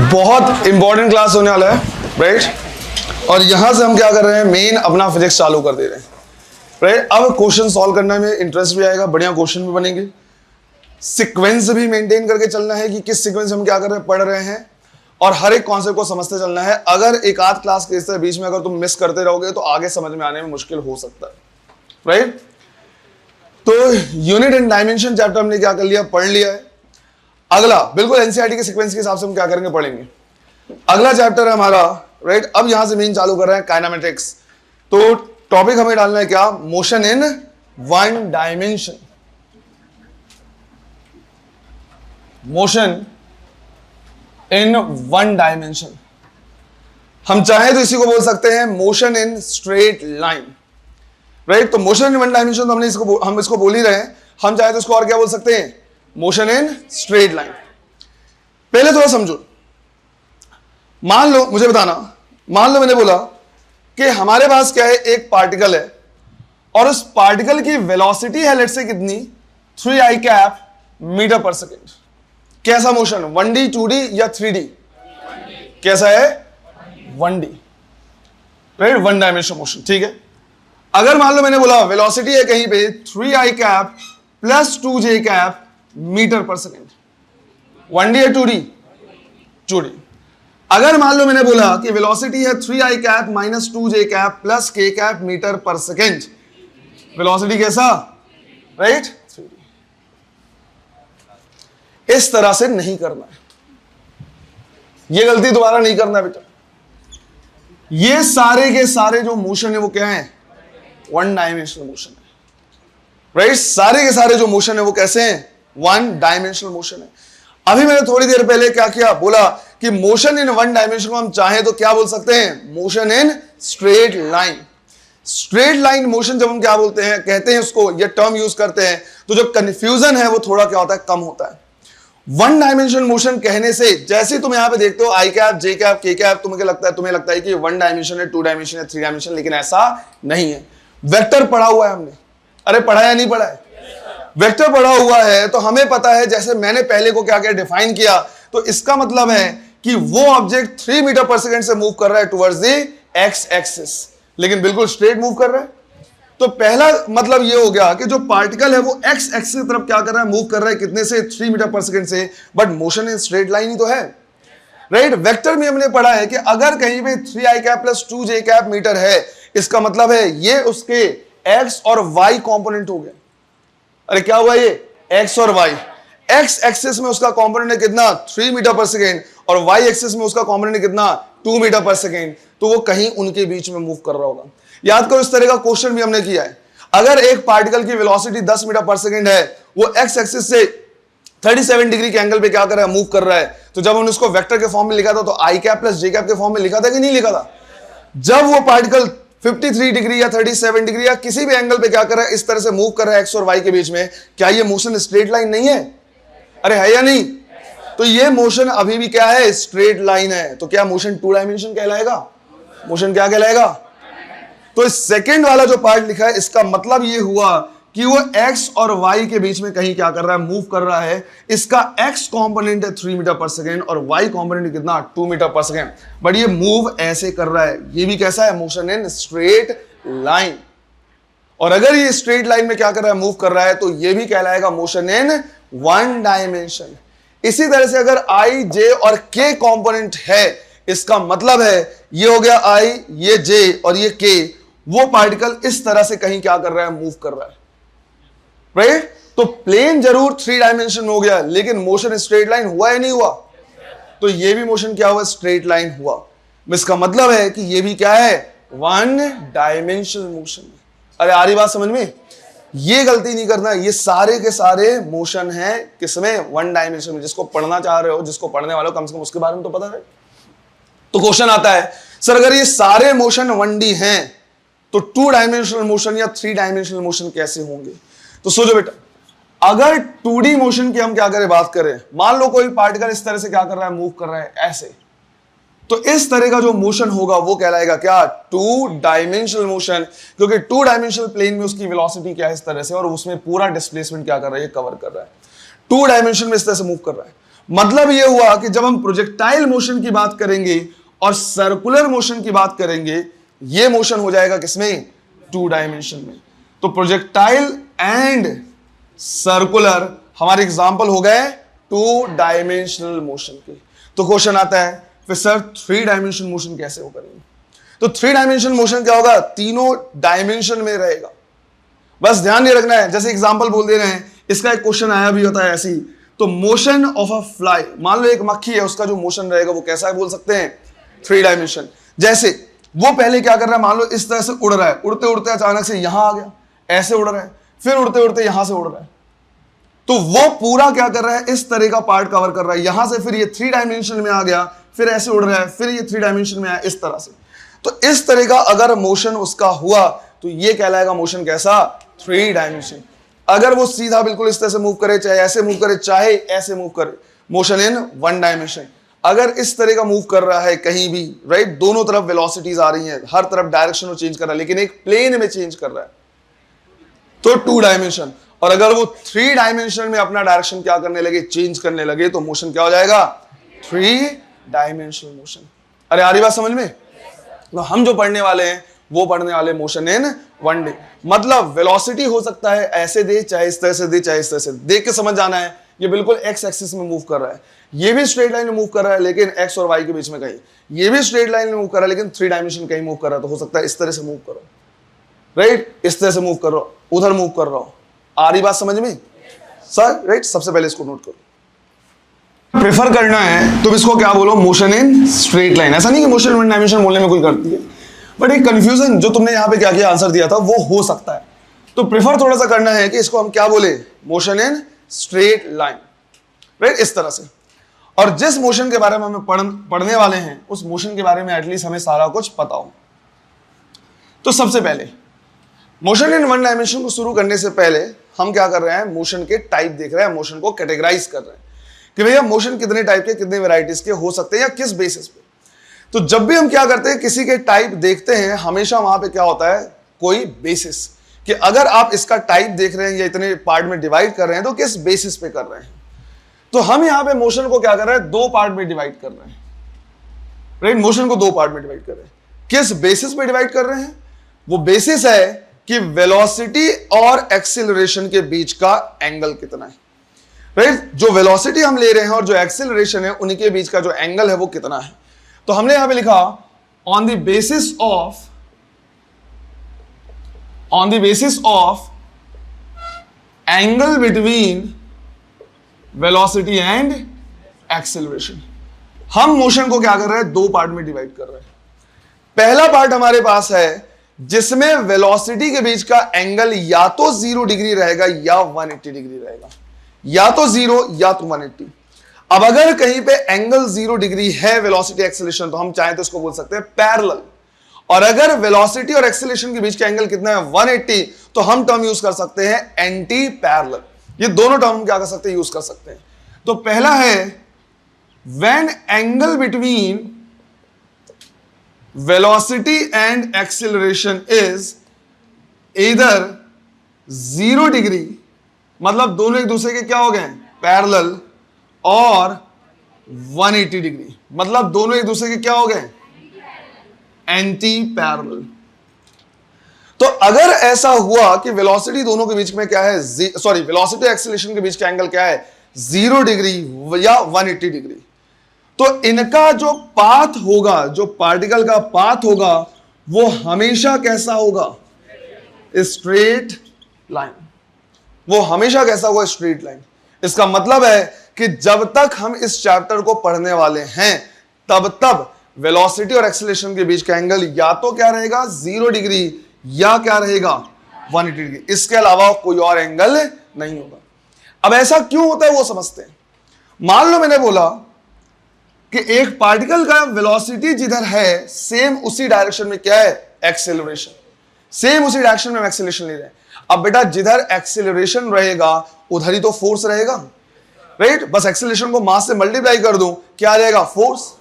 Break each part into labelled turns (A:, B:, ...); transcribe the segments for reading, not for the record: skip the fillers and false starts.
A: बहुत important class होने वाला है, राइट। और यहां से हम क्या कर रहे हैं, मेन अपना फिजिक्स चालू कर दे रहे हैं, राइट। अब क्वेश्चन सॉल्व करने में इंटरेस्ट भी आएगा, बढ़िया क्वेश्चन भी बनेंगे, सीक्वेंस भी मेंटेन करके चलना है कि किस सीक्वेंस हम क्या कर रहे हैं, पढ़ रहे हैं, और हर एक कॉन्सेप्ट को समझते चलना है। अगर एक आध क्लास के इस बीच में अगर तुम मिस करते रहोगे तो आगे समझ में आने में मुश्किल हो सकता है, राइट। तो यूनिट एंड डायमेंशन चैप्टर हमने क्या कर लिया, पढ़ लिया है। अगला बिल्कुल एनसीईआरटी के सीक्वेंस के हिसाब से हम क्या करेंगे, पढ़ेंगे। अगला चैप्टर है हमारा, राइट। अब यहां से मेन चालू कर रहे हैं काइनेमेटिक्स। तो टॉपिक हमें डालना है क्या, motion in one dimension. Motion in one dimension, हम चाहें तो इसी को बोल सकते हैं motion in straight line, right. तो मोशन इन वन डायमेंशन तो हम इसको बोल ही रहे हैं, हम चाहे तो इसको और क्या बोल सकते हैं, मोशन इन स्ट्रेट लाइन। पहले थोड़ा समझो, मान लो, मुझे बताना, मान लो मैंने बोला कि हमारे पास क्या है, एक पार्टिकल है और उस पार्टिकल की वेलोसिटी है लेट्स से कितनी, 3i कैप मीटर पर सेकेंड। कैसा मोशन, 1D 2D या 3D, कैसा है 1D, right, one dimension motion, ठीक है। अगर मान लो मैंने बोला वेलोसिटी है कहीं पे 3i cap plus 2j cap metre पर सेकेंड, 1D या 2D, 2D। अगर मान लो मैंने बोला कि वेलोसिटी है 3i cap minus 2j cap plus k cap metre पर सेकेंड, वेलोसिटी कैसा, राइट, 3D। इस तरह से नहीं करना है, ये गलती दोबारा नहीं करना बेटा। ये सारे के सारे जो मोशन है वो क्या है, वन डायमेंशनल मोशन है, राइट। सारे के सारे जो मोशन है वो कैसे हैं, वन डायमेंशनल मोशन है। अभी मैंने थोड़ी देर पहले क्या किया, बोला कि मोशन इन वन डायमेंशन को हम चाहें तो क्या बोल सकते हैं, motion in straight line. Straight line motion जब हम क्या बोलते हैं, कहते हैं उसको, ये टर्म यूज करते हैं, तो जो कंफ्यूजन है वो थोड़ा क्या होता है, कम होता है। वन डायमेंशन मोशन कहने से, जैसे तुम यहां पे देखते हो आई कैप, जे कैप, के कैप, तुम्हें लगता है कि वन डायमेंशन है, टू डायमेंशन है, थ्री डायमेंशन, लेकिन ऐसा नहीं है। वेक्टर पढ़ा हुआ है हमने, अरे पढ़ा या नहीं पढ़ा है, वेक्टर पढ़ा हुआ है तो हमें पता है, जैसे मैंने पहले को क्या क्या डिफाइन किया, तो इसका मतलब है कि वो ऑब्जेक्ट 3 मीटर पर सेकेंड से मूव कर रहा है टुवर्ड्स द एक्स एक्सिस, लेकिन बिल्कुल स्ट्रेट मूव कर रहा है। तो पहला मतलब ये हो गया कि जो पार्टिकल है वो एक्स एक्सिस की तरफ क्या कर रहा है, मूव कर रहा है, कितने से, 3 मीटर पर सेकेंड से, but motion in straight line ही तो है, राइट। वेक्टर में हमने पढ़ा है कि अगर कहीं पे 3i cap plus 2j cap metre है, इसका मतलब है ये उसके एक्स और वाई कॉम्पोनेंट हो गए। अरे क्या हुआ, ये एक्स और वाई, एक्स एक्सिस में उसका कॉम्पोनेंट है कितना, 3 मीटर पर सेकेंड, और वाई एक्सिस में उसका कॉम्पोनेंट है कितना, 2 मीटर पर सेकेंड। तो वो कहीं उनके बीच में मूव कर रहा होगा। याद करो, इस तरह का क्वेश्चन भी हमने किया है। अगर एक पार्टिकल की वेलोसिटी 10 मीटर पर सेकेंड है, वो एक्स एक्सिस से 37 डिग्री के एंगल पे क्या कर रहा है, मूव कर रहा है, तो जब हमने उसको वेक्टर के फॉर्म में लिखा था तो आई कैप प्लस जे कैप के फॉर्म में लिखा था कि नहीं लिखा था। जब वो पार्टिकल 53 डिग्री या 37 डिग्री या किसी भी एंगल पे क्या कर रहा है, इस तरह से मूव कर रहा है एक्स और वाई के बीच में, क्या ये मोशन स्ट्रेट लाइन नहीं है, अरे है या नहीं। तो ये मोशन अभी भी क्या है, स्ट्रेट लाइन है। तो क्या मोशन टू डायमेंशन कहलाएगा, मोशन क्या कहलाएगा। तो इस सेकेंड वाला जो पार्ट लिखा है, इसका मतलब ये हुआ कि वो x और y के बीच में कहीं क्या कर रहा है, मूव कर रहा है। इसका x कंपोनेंट है 3 मीटर पर सेकेंड और y कंपोनेंट कितना, 2 मीटर पर सेकेंड, बट ये मूव ऐसे कर रहा है। ये भी कैसा है, मोशन इन स्ट्रेट लाइन। और अगर ये स्ट्रेट लाइन में क्या कर रहा है, मूव कर रहा है, तो ये भी कहलाएगा मोशन इन वन डायमेंशन। इसी तरह से अगर i, j और k कंपोनेंट है, इसका मतलब है ये हो गया i, ये j और ये k, वो पार्टिकल इस तरह से कहीं क्या कर रहा है, मूव कर रहा है, राइट। तो प्लेन जरूर 3 डायमेंशन हो गया, लेकिन मोशन स्ट्रेट लाइन हुआ या नहीं हुआ। तो ये भी मोशन क्या हुआ, स्ट्रेट लाइन हुआ। इसका मतलब है कि ये भी क्या है, वन डायमेंशनल मोशन। अरे आ रही बात समझ में, ये गलती नहीं करना, ये सारे के सारे मोशन है किसमें, वन डायमेंशन में। जिसको पढ़ना चाह रहे हो, जिसको पढ़ने वाले हो, कम से कम उसके बारे में तो पता है। तो क्वेश्चन आता है, सर अगर ये सारे मोशन 1D हैं तो 2 डायमेंशनल मोशन या 3 डायमेंशनल मोशन कैसे होंगे। तो सोचो बेटा, अगर 2D मोशन की हम क्या करें, बात करें, मान लो कोई पार्टिकल इस तरह से क्या कर रहा है, मूव कर रहा है ऐसे, तो इस तरह का जो मोशन होगा वो कहलाएगा क्या, 2 डायमेंशनल मोशन, क्योंकि 2 डायमेंशनल प्लेन में उसकी वेलोसिटी क्या है इस तरह से, और उसमें पूरा डिस्प्लेसमेंट क्या कर रहा है, ये कवर कर रहा है, 2 डायमेंशन में इस तरह से मूव कर रहा है। मतलब ये हुआ कि जब हम प्रोजेक्टाइल मोशन की बात करेंगे और सर्कुलर मोशन की बात करेंगे, ये मोशन हो जाएगा किसमें? 2 डायमेंशन में। तो प्रोजेक्टाइल एंड सर्कुलर हमारे एग्जाम्पल हो गए 2 डायमेंशनल मोशन के। तो क्वेश्चन आता है फिर सर 3 डायमेंशन मोशन कैसे हो करेंगे? तो 3 डायमेंशन मोशन क्या होगा? तीनों डायमेंशन में रहेगा। बस ध्यान नहीं रखना है, जैसे एग्जाम्पल बोल दे रहे हैं, इसका एक क्वेश्चन आया भी होता है ऐसी। तो मोशन ऑफ अ फ्लाई, मान लो एक मक्खी है, उसका जो मोशन रहेगा वो कैसा है बोल सकते हैं? 3 डायमेंशन। जैसे वो पहले क्या कर रहा है, मान लो इस तरह से उड़ रहा है, उड़ते उड़ते अचानक से यहां आ गया, ऐसे उड़ रहा है, फिर उड़ते उड़ते यहां से उड़ रहा है। तो वो पूरा क्या कर रहा है? इस तरह का पार्ट कवर कर रहा है। यहां से फिर ये 3 डायमेंशन में आ गया, फिर ऐसे उड़ रहा है, फिर ये 3 डायमेंशन में आया, इस तरह से। तो इस तरह का अगर मोशन उसका हुआ तो ये कहलाएगा मोशन कैसा? 3 डायमेंशन। अगर वो सीधा बिल्कुल इस तरह से मूव करे, चाहे ऐसे मूव करे, चाहे ऐसे मूव करे, मोशन इन 1 डायमेंशन। अगर इस तरह का मूव कर रहा है कहीं भी, राइट, दोनों तरफ वेलोसिटीज आ रही हैं, हर तरफ डायरेक्शन वो चेंज कर रहा है, लेकिन एक प्लेन में चेंज कर रहा है, तो 2 डायमेंशन। और अगर वो 3 डायमेंशन में अपना डायरेक्शन क्या करने लगे? चेंज करने लगे, तो मोशन क्या हो जाएगा? 3 डायमेंशनल मोशन। अरे आ रही बात समझ में? तो हम जो पढ़ने वाले हैं वो पढ़ने वाले मोशन इन 1 डे। मतलब वेलोसिटी हो सकता है ऐसे दे, चाहे इस तरह से दे, चाहे इस तरह से। देख के समझ जाना है ये बिल्कुल एक्स एक्सिस में मूव कर रहा है, ये भी स्ट्रेट लाइन में मूव कर रहा है लेकिन एक्स और वाई के बीच में कहीं, ये भी स्ट्रेट लाइन में मूव कर रहा है लेकिन 3 डायमेंशन कहीं मूव कर रहा है। तो हो सकता है इस तरह से मूव करो, राइट, इस तरह से मूव कर रहा हो, उधर मूव कर रहा हो। आ रही बात समझ में सर? राइट, सबसे पहले इसको नोट करो। प्रेफर करना है तो इसको क्या बोलो? Motion in straight line. ऐसा नहीं कि मोशन इन 1 डायमेंशन बोलने में कोई करती है, बट एक कंफ्यूजन जो तुमने यहां पे क्या किया, आंसर दिया था, वो हो सकता है। तो प्रेफर थोड़ा सा करना है कि इसको हम क्या बोले? Motion in straight line, right, इस तरह से। और जिस मोशन के बारे में हम पढ़ने वाले हैं उस मोशन के बारे में एटलीस्ट हमें सारा कुछ पता हो। तो सबसे पहले मोशन इन 1 डायमेंशन को शुरू करने से पहले हम क्या कर रहे हैं? मोशन के टाइप देख रहे हैं, मोशन को कैटेगराइज कर रहे हैं कि भैया मोशन कितने टाइप के, कितने वेराइटीज के हो सकते हैं या किस बेसिस पे। तो जब भी हम क्या करते हैं, किसी के टाइप देखते हैं, हमेशा वहां पे क्या होता है? कोई बेसिस, कि अगर आप इसका टाइप देख रहे हैं या इतने पार्ट में डिवाइड कर रहे हैं तो किस बेसिस पे कर रहे हैं। तो हम यहां पे मोशन को क्या कर रहे हैं? 2 पार्ट में डिवाइड कर रहे हैं, राइट, मोशन को 2 पार्ट में डिवाइड कर रहे हैं। किस बेसिस पे डिवाइड कर रहे हैं? वो बेसिस है कि वेलोसिटी और एक्सीलरेशन के बीच का एंगल कितना है, राइट। जो वेलोसिटी हम ले रहे हैं और जो एक्सीलरेशन है उनके बीच का जो एंगल है वो कितना है। तो हमने यहां पे लिखा on the basis of angle between velocity and acceleration. हम मोशन को क्या कर रहे हैं? 2 पार्ट में डिवाइड कर रहे हैं। पहला पार्ट हमारे पास है जिसमें वेलोसिटी के बीच का एंगल या तो 0 डिग्री रहेगा या 180 डिग्री रहेगा, या तो 0 या तो 180। अब अगर कहीं पे एंगल 0 डिग्री है वेलोसिटी एक्सीलरेशन, तो हम चाहें तो इसको बोल सकते हैं पैरेलल। और अगर वेलोसिटी और एक्सीलरेशन के बीच का एंगल कितना है? 180, तो हम टर्म यूज कर सकते हैं एंटी पैरेलल। ये दोनों टर्म क्या कर सकते हैं? यूज कर सकते हैं। तो पहला है when angle between velocity and acceleration is इधर 0 डिग्री, मतलब दोनों एक दूसरे के क्या हो गए? पैरेलल, और 180 डिग्री, मतलब दोनों एक दूसरे के क्या हो गए? Anti parallel. तो अगर ऐसा हुआ कि वेलोसिटी दोनों के बीच में क्या है? सॉरी, वेलोसिटी एक्सीलरेशन के बीच का एंगल क्या है? 0 डिग्री या 180 डिग्री। तो इनका जो पाथ होगा, जो पार्टिकल का पाथ होगा, वो हमेशा कैसा होगा? Straight line. वो हमेशा कैसा होगा? Straight line. इसका मतलब है कि जब तक हम इस चैप्टर को पढ़ने वाले हैं तब वेलोसिटी और एक्सीलरेशन के बीच का एंगल या तो क्या रहेगा? 0 डिग्री, या क्या रहेगा? 180 डिग्री। इसके अलावा कोई और एंगल नहीं होगा। अब ऐसा क्यों होता है वो समझते हैं। मान लो मैंने बोला कि एक पार्टिकल का वेलोसिटी जिधर है, सेम उसी डायरेक्शन में क्या है? एक्सेलरेशन। सेम उसी डायरेक्शन में एक्सेलरेशन ले रहे हैं। अब बेटा जिधर एक्सेलरेशन रहेगा उधर ही तो फोर्स रहेगा, राइट। बस एक्सेलरेशन को मास से मल्टीप्लाई कर दूं, क्या आ जाएगा? फोर्स।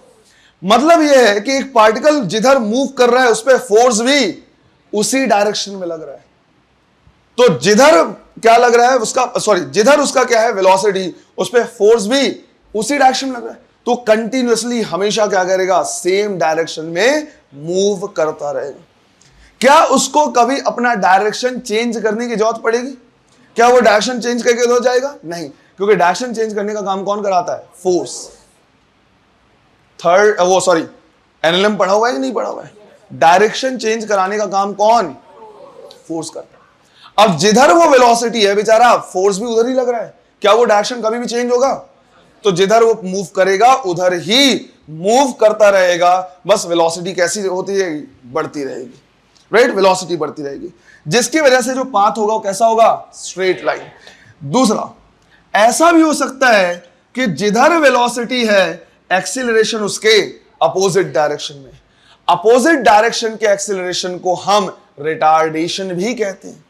A: मतलब यह है कि एक पार्टिकल जिधर मूव कर रहा है उस पर फोर्स भी उसी डायरेक्शन में लग रहा है। तो जिधर क्या लग रहा है उसका, सॉरी, जिधर उसका क्या है? वेलोसिटी, उस पर फोर्स भी उसी डायरेक्शन में लग रहा है, तो कंटिन्यूअसली हमेशा क्या करेगा, सेम डायरेक्शन में मूव करता रहेगा। क्या उसको कभी अपना डायरेक्शन चेंज करने की जरूरत पड़ेगी? क्या वो डायरेक्शन चेंज करके हो जाएगा? नहीं, क्योंकि डायरेक्शन चेंज करने का काम कौन कराता है? फोर्स। एनएलएम पढ़ा हुआ है कि नहीं पढ़ा हुआ है? डायरेक्शन चेंज कराने का काम कौन? फोर्स करता है। अब जिधर वो वेलोसिटी है बेचारा, फोर्स भी उधर ही लग रहा है, क्या वो डायरेक्शन कभी भी चेंज होगा? तो जिधर वो मूव करेगा उधर ही मूव करता रहेगा, बस वेलोसिटी कैसी होती रहेगी? बढ़ती रहेगी, राइट? वेलोसिटी बढ़ती रहेगी, जिसकी वजह से जो पाथ होगा वो कैसा होगा? Straight line. दूसरा, ऐसा भी हो सकता है कि जिधर वेलोसिटी है, एक्सीलरेशन उसके अपोजिट डायरेक्शन में। अपोजिट डायरेक्शन के एक्सीलरेशन को हम रिटार्डेशन भी कहते हैं,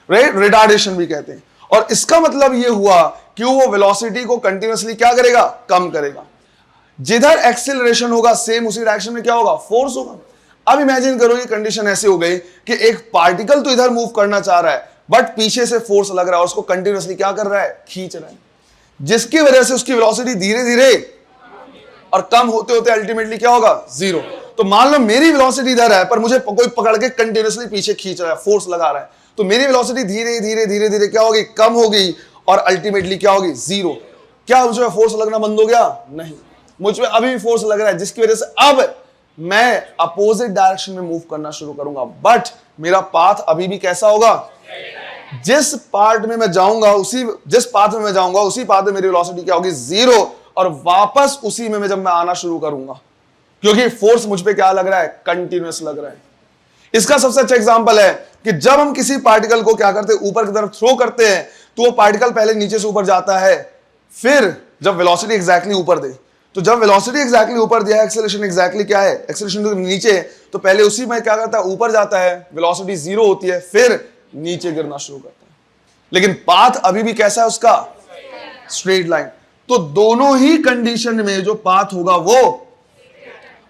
A: राइट? रिटार्डेशन भी कहते हैं। और इसका मतलब यह हुआ कि वो वेलोसिटी को कंटिन्यूअसली क्या करेगा? कम करेगा। जिधर एक्सीलरेशन होगा सेम उसी डायरेक्शन में क्या होगा? फोर्स होगा। अब इमेजिन करो ये कंडीशन ऐसे हो गई कि एक पार्टिकल तो इधर मूव करना चाह रहा है, बट पीछे से फोर्स लग रहा है और उसको कंटिन्यूअसली क्या कर रहा है? खींच रहा है, जिसकी वजह से उसकी वेलोसिटी धीरे धीरे और कम होते होते अल्टीमेटली क्या होगा? जीरो। तो मान लो मेरी वेलोसिटी इधर है, पर मुझे कोई पकड़ के कंटिन्यूअसली पीछे खींच रहा है, फोर्स लगा रहा है, तो मेरी वेलोसिटी धीरे धीरे धीरे धीरे क्या होगी? कम होगी और अल्टीमेटली क्या होगी? जीरो। क्या मुझे फोर्स लगना बंद हो गया? नहीं, मुझ पे अभी भी फोर्स लग रहा है, जिसकी वजह से अब मैं अपोजिट डायरेक्शन में मूव करना शुरू करूंगा, बट मेरा पाथ अभी भी कैसा होगा? जिस पार्ट में मैं जाऊंगा जिस पाथ में मैं जाऊंगा उसी पाथ में मेरी वेलोसिटी क्या होगी? जीरो। और वापस उसी में जब मैं आना शुरू करूंगा, क्योंकि फोर्स मुझ पे क्या लग रहा है? कंटिन्यूअस लग रहा है। इसका सबसे अच्छा एग्जांपल है कि जब हम किसी पार्टिकल को क्या करते हैं? ऊपर की तरफ थ्रो करते हैं, तो वो पार्टिकल पहले नीचे से ऊपर जाता है, फिर जब वेलोसिटी एग्जैक्टली ऊपर दे, तो जब वेलोसिटी एग्जैक्टली ऊपर दिया है, एक्सेलरेशन एग्जैक्टली क्या है? एक्सेलरेशन तो नीचे, तो पहले उसी में क्या करता है? ऊपर जाता है, वेलोसिटी जीरो होती है, फिर नीचे गिरना शुरू करता है। लेकिन पाथ अभी भी कैसा है उसका? Straight line. तो दोनों ही कंडीशन में जो पाथ होगा वो,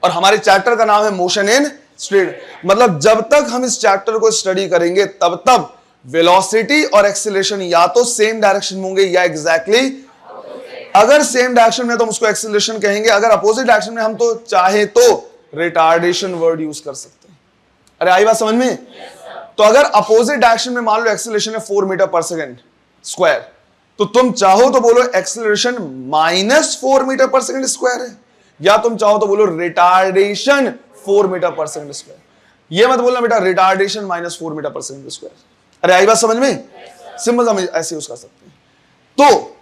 A: और हमारे चैप्टर का नाम है मोशन इन स्ट्रेट, मतलब जब तक हम इस चैप्टर को स्टडी करेंगे तब तक वेलोसिटी और एक्सीलरेशन या तो सेम डायरेक्शन में होंगे या एग्जैक्टली, अगर सेम डायरेक्शन में तो हम उसको एक्सीलरेशन कहेंगे, अगर अपोजिट डायरेक्शन में हम तो चाहे तो रिटार्डेशन वर्ड यूज कर सकते हैं। अरे आई बात समझ में? तो अगर अपोजिट डायरेक्शन में मान लो एक्सीलरेशन है 4 मीटर पर सेकेंड स्क्वायर, तो तुम चाहो तो बोलो एक्सीलरेशन -4 मीटर पर सेकेंड स्क्वायर है, या तुम चाहो तो बोलो रिटार्डेशन 4 मीटर पर सेकेंड स्क्वायर। ये मत बोलना बेटा रिटार्डेशन -4 मीटर पर सेकेंड स्क्वायर। अरे आई बात समझ में? सिंपल सा ऐसे यूज कर सकते हैं। तो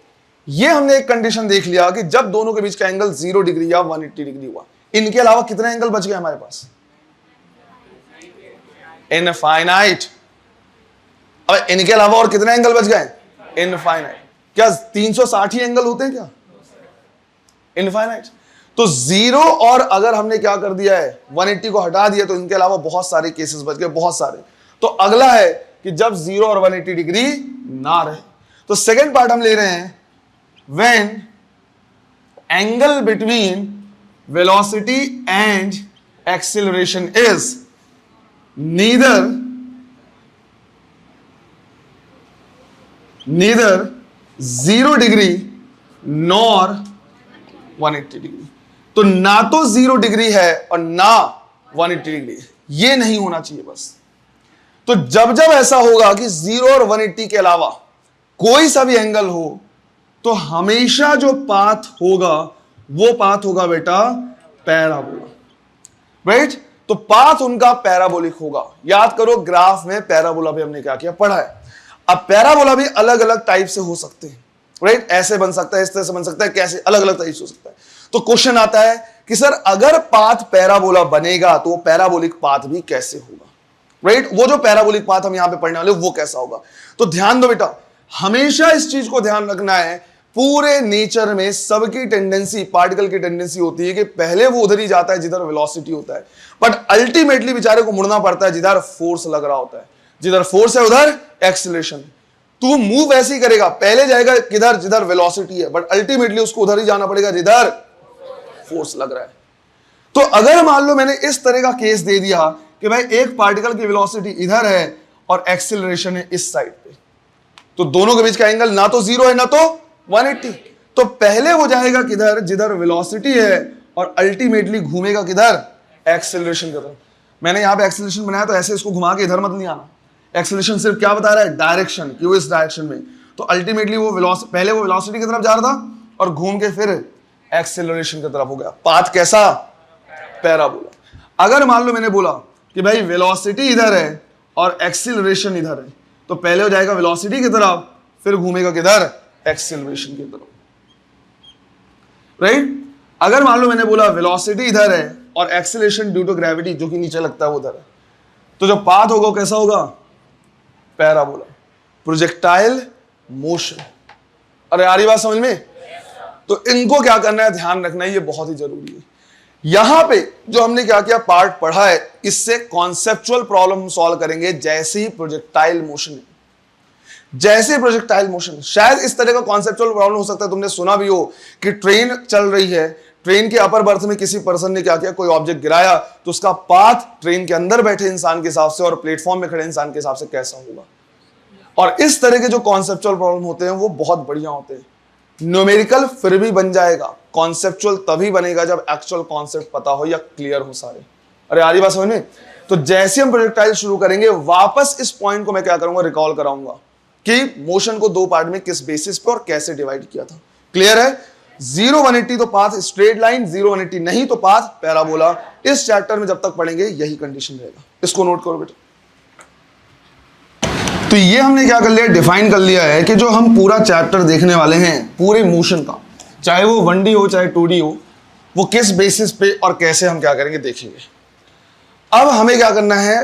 A: ये हमने एक कंडीशन देख लिया कि जब दोनों के बीच का एंगल 0 डिग्री या 180 डिग्री हुआ। इनके अलावा कितने एंगल बच गए हमारे पास? इनफाइनाइट। अब इनके अलावा और कितने एंगल बच गए? इनफाइनाइट। क्या 360 ही एंगल होते हैं क्या? इनफाइनाइट। तो 0 और अगर हमने क्या कर दिया है 180 को हटा दिया, तो इनके अलावा बहुत सारे केसेस बच गए, बहुत सारे। तो अगला है कि जब 0 और 180 डिग्री ना रहे, तो सेकेंड पार्ट हम ले रहे हैं when angle between velocity and acceleration is neither 0 degree nor 180 degree. तो ना तो 0 डिग्री है और ना 180 डिग्री है, ये नहीं होना चाहिए बस। तो जब जब ऐसा होगा कि 0 और 180 के अलावा कोई सा भी एंगल हो, तो हमेशा जो पाथ होगा वो पाथ होगा बेटा पैराबोला, राइट? तो पाथ उनका पैराबोलिक होगा। याद करो ग्राफ में पैराबोला भी हमने क्या किया, पढ़ा है। अब पैराबोला भी अलग अलग टाइप से हो सकते हैं, राइट? ऐसे बन सकता है, इस तरह से बन सकता है, कैसे अलग अलग टाइप से हो सकता है। तो क्वेश्चन आता है कि सर अगर पाथ पैराबोला बनेगा तो वो पैराबोलिक पाथ भी कैसे होगा, राइट? वो जो पैराबोलिक पाथ हम यहां पे पढ़ने वाले वो कैसा होगा। तो ध्यान दो बेटा, हमेशा इस चीज को ध्यान रखना है, पूरे नेचर में सबकी टेंडेंसी, पार्टिकल की टेंडेंसी होती है कि पहले वो उधर ही जाता है जिधर वेलोसिटी होता है, बट अल्टीमेटली बेचारे को मुड़ना पड़ता है जिधर फोर्स लग रहा होता है। जिधर फोर्स है उधर एक्सीलरेशन। तो मूव ऐसे ही करेगा, पहले जाएगा किधर जिधर वेलोसिटी है, बट अल्टीमेटली उसको उधर ही जाना पड़ेगा जिधर फोर्स लग रहा है। तो अगर मान लो मैंने इस तरह का केस दे दिया कि भाई एक पार्टिकल की वेलोसिटी इधर है और एक्सीलरेशन है इस साइड पे, तो दोनों के बीच का एंगल ना तो 0 है ना तो 180, तो तो पहले वो जाएगा किधर, जिधर वेलोसिटी है, और अल्टीमेटली घूमेगा किधर, एक्सेलरेशन की तरफ। मैंने यहां पे एक्सेलरेशन बनाया तो ऐसे इसको घुमा के इधर मत नहीं आना। एक्सेलरेशन सिर्फ क्या बता रहा है, डायरेक्शन, कि वो इस डायरेक्शन में। तो अल्टीमेटली वो पहले वो वेलोसिटी की तरफ जा रहा था और घूम के फिर एक्सेलरेशन की तरफ हो गया। पाथ कैसा, पैराबोला। अगर मान लो मैंने बोला कि भाई वेलोसिटी इधर है और एक्सेलरेशन इधर है, तो पहले हो जाएगा वेलोसिटी की तरफ, फिर घूमेगा किधर, एक्सेलरेशन की तरफ, राइट। अगर मान लो मैंने बोला वेलोसिटी इधर है और एक्सेलरेशन ड्यू टू ग्रेविटी जो कि नीचे लगता है वो उधर है, तो जो पाथ होगा कैसा होगा, पैराबोला, प्रोजेक्टाइल मोशन। अरे आ रही बात समझ में? तो इनको क्या करना है, ध्यान रखना है, ये बहुत ही जरूरी है। यहां पे जो हमने क्या किया, पार्ट पढ़ा है, इससे कॉन्सेप्चुअल प्रॉब्लम सॉल्व करेंगे। जैसे ही प्रोजेक्टाइल मोशन, जैसे प्रोजेक्टाइल मोशन, शायद इस तरह का कॉन्सेप्चुअल प्रॉब्लम हो सकता है, तुमने सुना भी हो कि ट्रेन चल रही है, ट्रेन के अपर बर्थ में किसी पर्सन ने क्या किया, कोई ऑब्जेक्ट गिराया, तो उसका पाथ ट्रेन के अंदर बैठे इंसान के हिसाब से और प्लेटफॉर्म में खड़े इंसान के हिसाब से कैसा होगा। और इस तरह के जो कॉन्सेप्चुअल प्रॉब्लम होते हैं वो बहुत बढ़िया होते हैं। न्यूमेरिकल फिर भी बन जाएगा, कॉन्सेप्चुअल तभी बनेगा जब एक्चुअल कॉन्सेप्ट पता हो या क्लियर हो सारे। अरे आ रही बात समझ में? तो जैसे हम प्रोजेक्टाइल शुरू करेंगे, वापस इस पॉइंट को मैं क्या करूंगा, रिकॉल कराऊंगा कि मोशन को दो पार्ट में किस बेसिस पे और कैसे डिवाइड किया था। क्लियर है? 0 180 तो पाथ स्ट्रेट लाइन, 0 180 नहीं तो पाथ पैराबोला। इस चैप्टर में जब तक पढ़ेंगे यही कंडीशन रहेगा, इसको नोट करो बेटा। तो ये हमने क्या कर लिया, डिफाइन कर लिया है कि जो हम पूरा चैप्टर देखने वाले हैं पूरे मोशन का, चाहे वो 1D हो चाहे 2D हो, वो किस बेसिस पे और कैसे हम क्या करेंगे देखेंगे। अब हमें क्या करना है,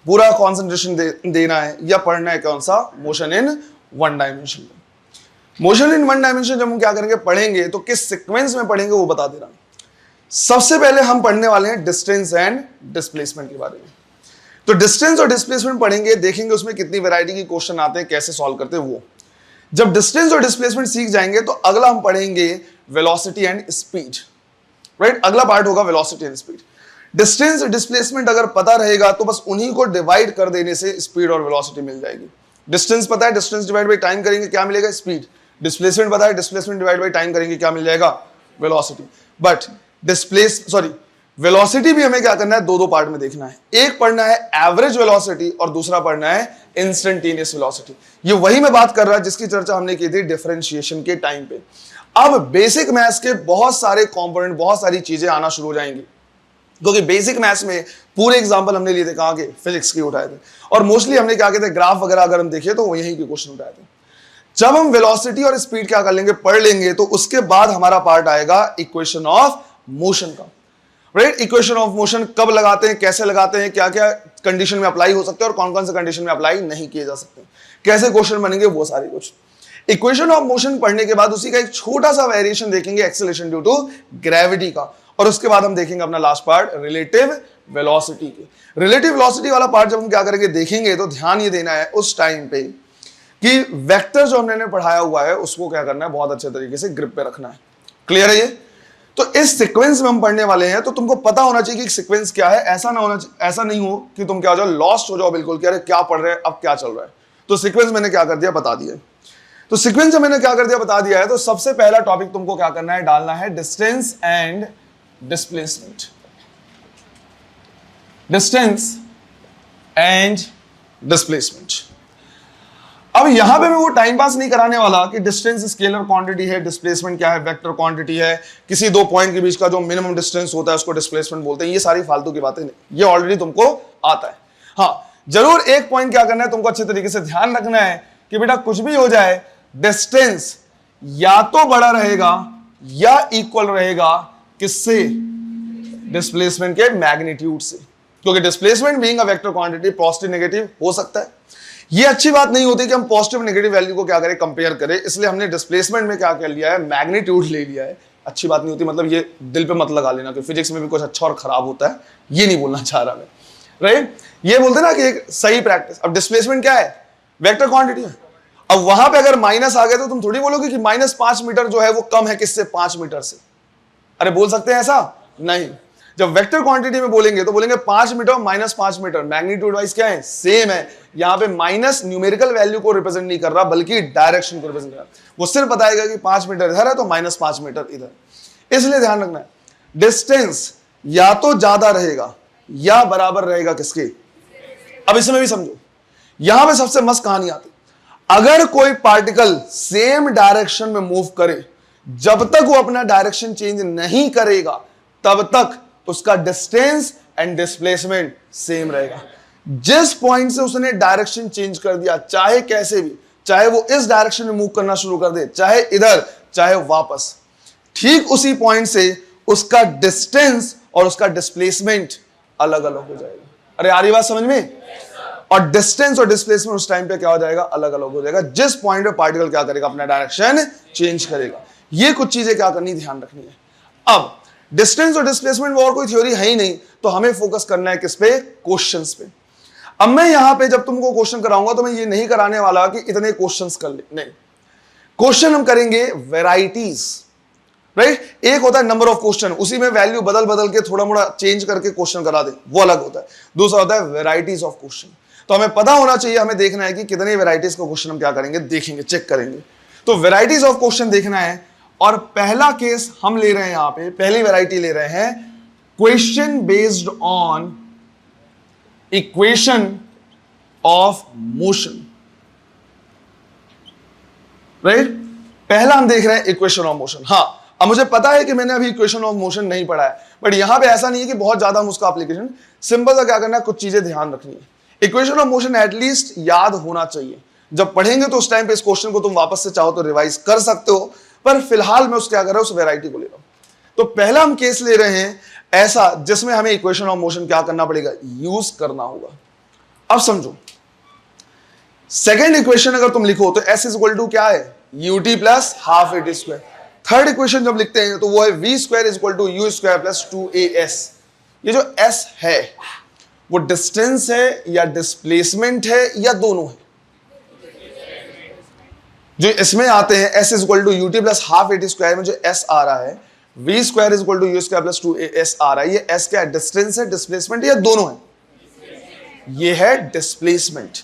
A: पूरा कॉन्सेंट्रेशन देना है या पढ़ना है कौन सा, motion in one dimension. Motion in one dimension जब हम क्या करेंगे, पढ़ेंगे, तो किस सीक्वेंस में पढ़ेंगे वो बता दे रहा हूं। सबसे पहले हम पढ़ने वाले हैं डिस्टेंस एंड डिस्प्लेसमेंट के बारे में। तो डिस्टेंस और डिस्प्लेसमेंट पढ़ेंगे, देखेंगे उसमें कितनी वैरायटी के क्वेश्चन आते हैं, कैसे सॉल्व करते हैं वो। जब डिस्टेंस और डिस्प्लेसमेंट सीख जाएंगे तो अगला हम पढ़ेंगे वेलोसिटी एंड स्पीड, राइट। अगला पार्ट होगा velocity and speed. Distance displacement अगर पता रहेगा तो बस उन्हीं को डिवाइड कर देने से स्पीड और वेलोसिटी मिल जाएगी। डिस्टेंस पता है, डिस्टेंस डिवाइड बाय टाइम करेंगे क्या मिलेगा, स्पीड। डिस्प्लेसमेंट पता है, डिस्प्लेसमेंट डिवाइड बाय टाइम करेंगे क्या मिल जाएगा, वेलोसिटी। बट वेलोसिटी भी हमें क्या करना है, दो पार्ट में देखना है। एक पढ़ना है एवरेज वेलोसिटी और दूसरा पढ़ना है इंस्टेंटेनियस वेलोसिटी। ये वही मैं बात कर रहा जिसकी चर्चा हमने की थी डिफरेंशिएशन के टाइम पे। अब बेसिक मैथ्स के बहुत सारे कंपोनेंट, बहुत सारी चीजें आना शुरू हो जाएंगी, क्योंकि बेसिक मैथ्स में पूरे एग्जांपल हमने लिए थे कहां के, फिजिक्स के उठाए थे, और मोस्टली हमने क्या किया था, ग्राफ वगैरह अगर हम देखिए तो यहीं के क्वेश्चन उठाए थे। जब हम वेलोसिटी और स्पीड क्या कर लेंगे, पढ़ लेंगे, तो उसके बाद हमारा पार्ट आएगा इक्वेशन ऑफ मोशन का, राइट। इक्वेशन ऑफ मोशन कब लगाते हैं, कैसे लगाते हैं, क्या क्या कंडीशन में अप्लाई हो सकते हैं और कौन कौन से कंडीशन में अप्लाई नहीं किए जा सकते, कैसे क्वेश्चन बनेंगे, वो सारी कुछ। इक्वेशन ऑफ मोशन पढ़ने के बाद उसी का एक छोटा सा वेरिएशन देखेंगे एक्सेलरेशन ड्यू टू ग्रेविटी का, और उसके बाद हम देखेंगे अपना लास्ट पार्ट रिलेटिव वेलोसिटी के। रिलेटिव वेलोसिटी वाला पार्ट जब हम क्या करेंगे देखेंगे, तो ध्यान ये देना है उस टाइम पे कि वेक्टर जो हमने पढ़ाया हुआ है उसको क्या करना है, बहुत अच्छे तरीके से ग्रिप पे रखना है। क्लियर है ये? तो इस सीक्वेंस में हम पढ़ने वाले हैं, तो तुमको पता होना चाहिए कि सीक्वेंस क्या है। ऐसा ना होना चाहिए, ऐसा नहीं हो कि तुम क्या हो जाओ, लॉस्ट हो जाओ बिल्कुल, कि अरे क्या पढ़ रहे हैं, अब क्या चल रहा है। तो सीक्वेंस मैंने क्या कर दिया, बता दिया। तो सीक्वेंस मैंने क्या कर दिया, बता दिया है। तो सबसे पहला टॉपिक तुमको क्या करना है, डालना है distance and displacement. Distance and displacement. अब यहां पे मैं वो टाइम पास नहीं कराने वाला कि डिस्टेंस स्केलर क्वांटिटी है, डिस्प्लेसमेंट क्या है, वेक्टर क्वांटिटी है, किसी दो पॉइंट के बीच का जो मिनिमम डिस्टेंस होता है उसको डिस्प्लेसमेंट बोलते हैं। ये सारी फालतू की बातें नहीं, ये ऑलरेडी तुमको आता है। हाँ, जरूर एक पॉइंट क्या करना है, तुमको अच्छे तरीके से ध्यान रखना है कि बेटा कुछ भी हो जाए, डिस्टेंस या तो बड़ा रहेगा या इक्वल रहेगा किससे, डिस्प्लेसमेंट के मैग्नीट्यूड से, क्योंकि displacement being a vector quantity positive negative हो सकता है। ये अच्छी बात नहीं होती कि हम पॉजिटिव नेगेटिव वैल्यू को क्या करें, कंपेयर करें, इसलिए हमने डिस्प्लेसमेंट में क्या कर लिया है, मैग्नीट्यूड ले लिया है। अच्छी बात नहीं होती, मतलब ये दिल पे मत लगा लेना कि फिजिक्स में भी कुछ अच्छा और खराब होता है, ये नहीं बोलना चाह रहा मैं, राइट। ये बोलते ना कि एक सही प्रैक्टिस। अब डिस्प्लेसमेंट क्या है, वेक्टर क्वांटिटी है। अब वहां पे अगर माइनस आ गया तो तुम थोड़ी बोलोगे कि -5 मीटर जो है वो कम है किससे, 5 मीटर से। अरे बोल सकते हैं ऐसा? नहीं। जब वेक्टर क्वांटिटी में बोलेंगे तो बोलेंगे 5 metre minus 5 metre, magnitude wise क्या है, सेम है। यहां पे माइनस न्यूमेरिकल वैल्यू को रिप्रेजेंट नहीं कर रहा बल्कि डायरेक्शन को रिप्रेजेंट कर रहा है। वो सिर्फ बताएगा कि 5 मीटर इधर है तो माइनस 5 मीटर इधर। इसलिए ध्यान रखना है डिस्टेंस या तो ज्यादा रहेगा या बराबर रहेगा किसके। अब इसमें भी समझो, यहां पे सबसे मस्त कहानी आती, अगर कोई पार्टिकल सेम डायरेक्शन में मूव करे, जब तक वो अपना डायरेक्शन चेंज नहीं करेगा तब तक उसका डिस्टेंस एंड डिस्प्लेसमेंट सेम रहेगा। जिस पॉइंट से उसने डायरेक्शन चेंज कर दिया, चाहे कैसे भी, चाहे वो इस डायरेक्शन में मूव करना शुरू कर दे, चाहे इधर चाहे वापस, ठीक उसी पॉइंट से उसका डिस्टेंस और उसका डिस्प्लेसमेंट अलग अलग हो जाएगा। अरे आ रही बात समझ में? और डिस्टेंस और डिस्प्लेसमेंट उस टाइम पे क्या हो जाएगा, अलग अलग हो जाएगा, जिस पॉइंट पे पार्टिकल क्या करेगा, अपना डायरेक्शन चेंज करेगा। ये कुछ चीजें क्या करनी, ध्यान रखनी है। अब डिस्टेंस और डिस्प्लेसमेंट और कोई थ्योरी है ही नहीं, तो हमें फोकस करना है किस पे, क्वेश्चंस पे। अब मैं यहां पे जब तुमको क्वेश्चन कराऊंगा तो मैं ये नहीं कराने वाला कि इतने क्वेश्चंस कर ले, नहीं। क्वेश्चन हम करेंगे वेराइटीज, राइट। एक होता है नंबर ऑफ क्वेश्चन, उसी में वैल्यू बदल बदल के थोड़ा मोड़ा चेंज करके क्वेश्चन करा दे, वो अलग होता है। दूसरा होता है वेराइटीज ऑफ क्वेश्चन। तो हमें पता होना चाहिए, हमें देखना है कि कितने वेराइटीज का क्वेश्चन हम क्या करेंगे, देखेंगे, चेक करेंगे। तो वेराइटीज ऑफ क्वेश्चन देखना है। और पहला केस हम ले रहे हैं, यहां पे पहली वैरायटी ले रहे हैं, question based on equation of motion, right. पहला हम देख रहे हैं इक्वेशन ऑफ मोशन। हाँ, अब मुझे पता है कि मैंने अभी इक्वेशन ऑफ मोशन नहीं पढ़ा है, बट यहां पे ऐसा नहीं है कि बहुत ज्यादा हम उसका एप्लीकेशन, सिंपल सा क्या करना है, कुछ चीजें ध्यान रखनी है। इक्वेशन ऑफ मोशन एटलीस्ट याद होना चाहिए। जब पढ़ेंगे तो उस टाइम पे इस क्वेश्चन को तुम वापस से चाहो तो रिवाइज कर सकते हो, पर फिलहाल मैं उसको क्या कर रहा हूं, उस वैरायटी को ले रहा हूं। तो पहला हम केस ले रहे हैं ऐसा जिसमें हमें इक्वेशन ऑफ मोशन क्या करना पड़ेगा, यूज करना होगा। अब समझो, सेकेंड इक्वेशन अगर तुम लिखो तो s इज इक्वल टू क्या है, ut plus half at square. Third equation जब लिखते हैं तो वो है v square is equal to u square plus 2as। ये जो s है वो डिस्टेंस है या डिस्प्लेसमेंट है या दोनों है। जो इसमें आते हैं s is equal to ut plus half at square में जो s आ रहा है, v square is equal to u square plus 2as आ रहा है, ये s क्या है, डिस्टेंस है, डिस्प्लेसमेंट या दोनों है, ये है डिस्प्लेसमेंट।